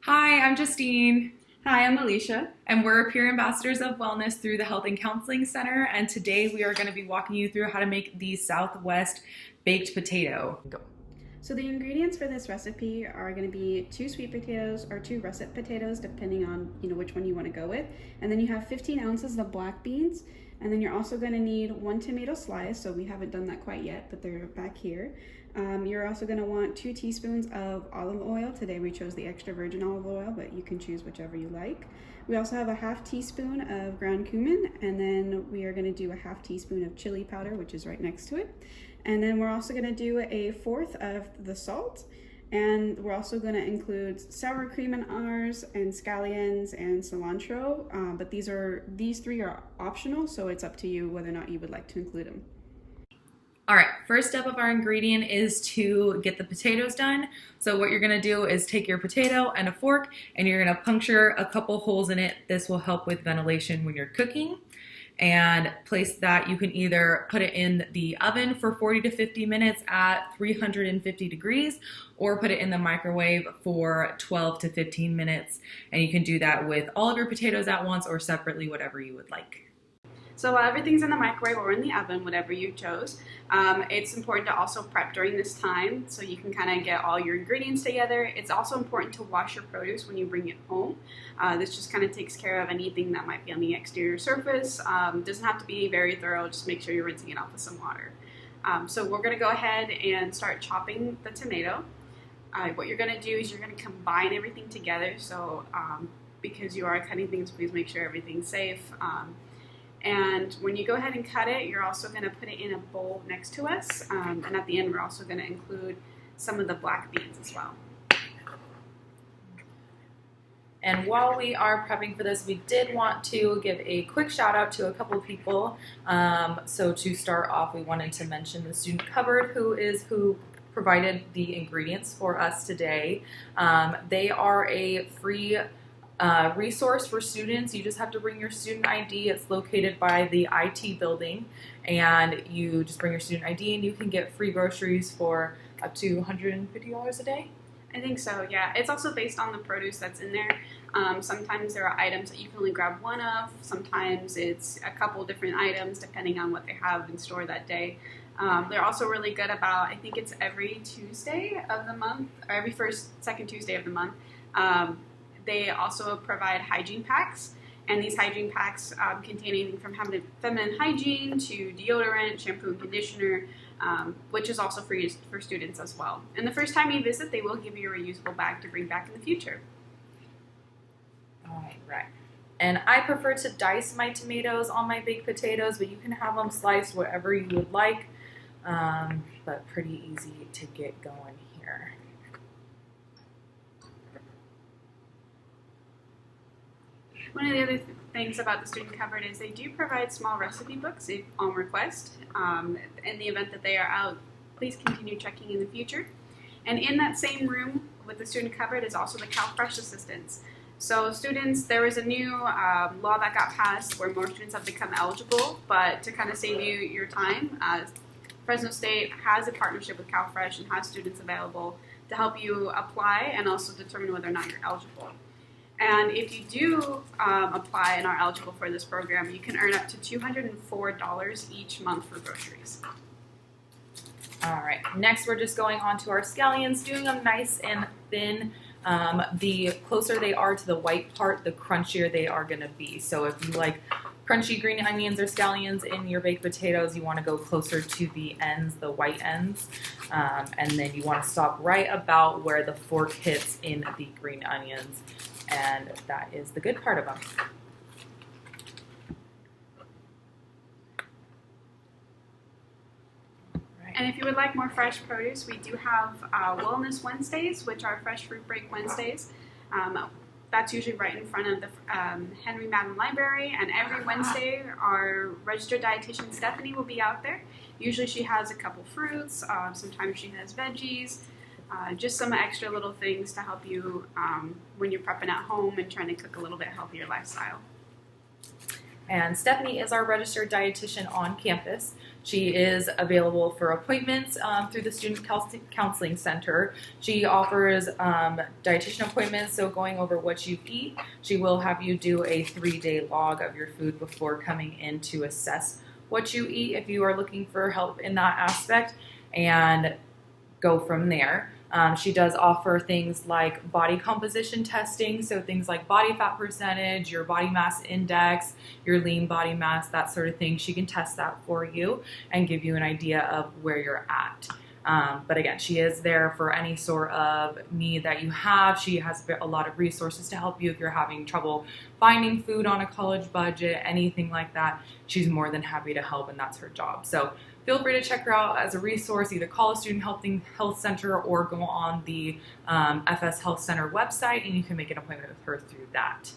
Hi, I'm Justine, Hi, I'm Alicia. and we're peer ambassadors of wellness through the Health and Counseling Center. And today we are going to be walking you through how to make the Southwest baked potato. Go. So the ingredients for this recipe are going to be 2 sweet potatoes or 2 russet potatoes, depending on which one you want to go with. And then you have 15 ounces of black beans. And then you're also going to need 1 tomato slice. So we haven't done that quite yet, but they're back here. You're also going to want 2 teaspoons of olive oil. Today we chose the extra virgin olive oil, but you can choose whichever you like. We also have a ½ teaspoon of ground cumin, and then we are going to do a ½ teaspoon of chili powder, which is right next to it. And then we're also going to do a fourth of the salt, and we're also going to include sour cream in ours, and scallions and cilantro. But these three are optional, so it's up to you whether or not you would like to include them. All right, first step of our ingredient is to get the potatoes done. So what you're gonna do is take your potato and a fork and you're gonna puncture a couple holes in it. This will help with ventilation when you're cooking. And place that, you can either put it in the oven for 40 to 50 minutes at 350 degrees or put it in the microwave for 12 to 15 minutes. And you can do that with all of your potatoes at once or separately, whatever you would like. So while everything's in the microwave or in the oven, whatever you chose, it's important to also prep during this time so you can kind of get all your ingredients together. It's also important to wash your produce when you bring it home. This just kind of takes care of anything that might be on the exterior surface. Doesn't have to be very thorough, just make sure you're rinsing it off with some water. So we're going to go ahead and start chopping the tomato. What you're going to do is you're going to combine everything together. So because you are cutting things, please make sure everything's safe. And when you go ahead and cut it, you're also going to put it in a bowl next to us. And at the end, we're also going to include some of the black beans as well. And while we are prepping for this, we did want to give a quick shout out to a couple of people. So to start off, we wanted to mention the student cupboard, who provided the ingredients for us today. They are a free resource for students. You just have to bring your student ID. It's located by the IT building, and you just bring your student ID and you can get free groceries for up to $150 a day. I think so, yeah. It's also based on the produce that's in there. Sometimes there are items that you can only grab one of. Second it's a couple different items depending on what they have in store that day. They're also really good about, I think it's every Tuesday of the month, or every second Tuesday of the month. They also provide hygiene packs, and these hygiene packs contain anything from feminine hygiene to deodorant, shampoo and conditioner, which is also free for students as well. And the first time you visit, they will give you a reusable bag to bring back in the future. All right. And I prefer to dice my tomatoes on my baked potatoes, but you can have them sliced whatever you would like, but pretty easy to get going here. One of the other things about the student cupboard is they do provide small recipe books on request. In the event that they are out, please continue checking in the future. And in that same room with the student cupboard is also the CalFresh assistance. So students, there was a new law that got passed where more students have become eligible, but to kind of save you your time, Fresno State has a partnership with CalFresh and has students available to help you apply and also determine whether or not you're eligible. And if you do apply and are eligible for this program, you can earn up to $204 each month for groceries. All right, next we're just going on to our scallions, doing them nice and thin. The closer they are to the white part, the crunchier they are going to be. So if you like crunchy green onions or scallions in your baked potatoes, you want to go closer to the ends, the white ends. And then you want to stop right about where the fork hits in the green onions. And that is the good part of them. Right. And if you would like more fresh produce, we do have Wellness Wednesdays, which are Fresh Fruit Break Wednesdays. That's usually right in front of the Henry Madden Library, and every Wednesday our registered dietitian Stephanie will be out there. Usually she has a couple fruits, sometimes she has veggies, just some extra little things to help you when you're prepping at home and trying to cook a little bit healthier lifestyle. And Stephanie is our registered dietitian on campus. She is available for appointments through the Student Counseling Center. She offers dietitian appointments, so going over what you eat. She will have you do a 3-day log of your food before coming in to assess what you eat if you are looking for help in that aspect, and go from there. She does offer things like body composition testing, so things like body fat percentage, your body mass index, your lean body mass, that sort of thing. She can test that for you and give you an idea of where you're at. But again, she is there for any sort of need that you have. She has a lot of resources to help you if you're having trouble finding food on a college budget, anything like that. She's more than happy to help, and that's her job. So feel free to check her out as a resource. Either call a Student Health Center or go on the FS Health Center website, and you can make an appointment with her through that.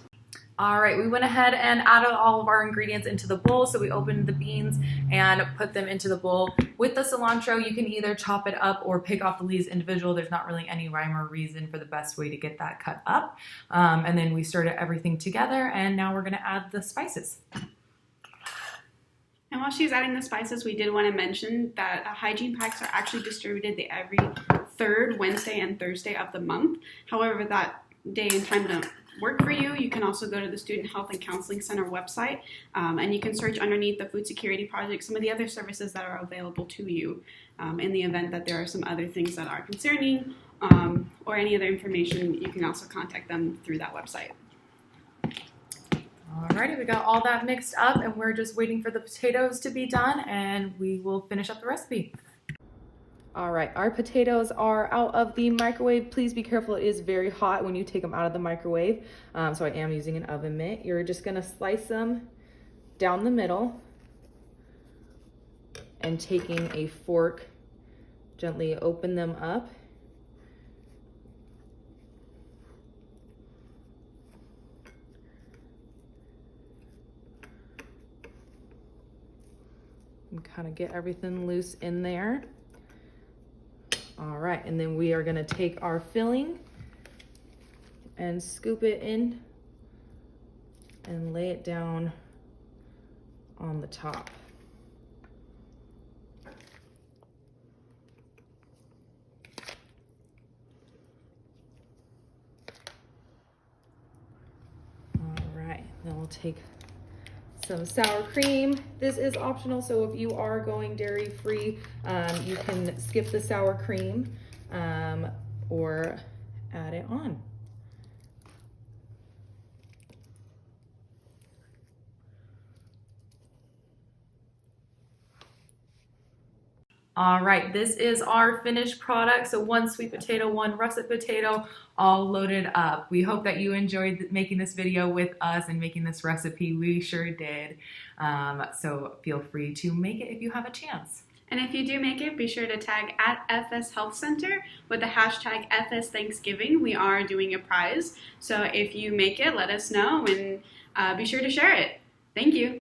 All right, we went ahead and added all of our ingredients into the bowl. So we opened the beans and put them into the bowl. With the cilantro, you can either chop it up or pick off the leaves individual. There's not really any rhyme or reason for the best way to get that cut up. And then we stirred everything together, and now we're gonna add the spices. And while she's adding the spices, we did want to mention that hygiene packs are actually distributed every third Wednesday and Thursday of the month. However, that day and time don't work for you. You can also go to the Student Health and Counseling Center website, and you can search underneath the Food Security Project some of the other services that are available to you in the event that there are some other things that are concerning or any other information. You can also contact them through that website. Alrighty, we got all that mixed up, and we're just waiting for the potatoes to be done, and we will finish up the recipe. All right, our potatoes are out of the microwave. Please be careful, it is very hot when you take them out of the microwave. So I am using an oven mitt. You're just gonna slice them down the middle and taking a fork, gently open them up. And kind of get everything loose in there. All right, and then we are gonna take our filling and scoop it in and lay it down on the top. All right, then we'll take some sour cream. This is optional, so if you are going dairy free, you can skip the sour cream or add it on. All right, this is our finished product. So 1 sweet potato, 1 russet potato, all loaded up. We hope that you enjoyed making this video with us and making this recipe. We sure did. So feel free to make it if you have a chance. And if you do make it, be sure to tag at FS Health Center with the hashtag FS Thanksgiving. We are doing a prize. So if you make it, let us know, and be sure to share it. Thank you.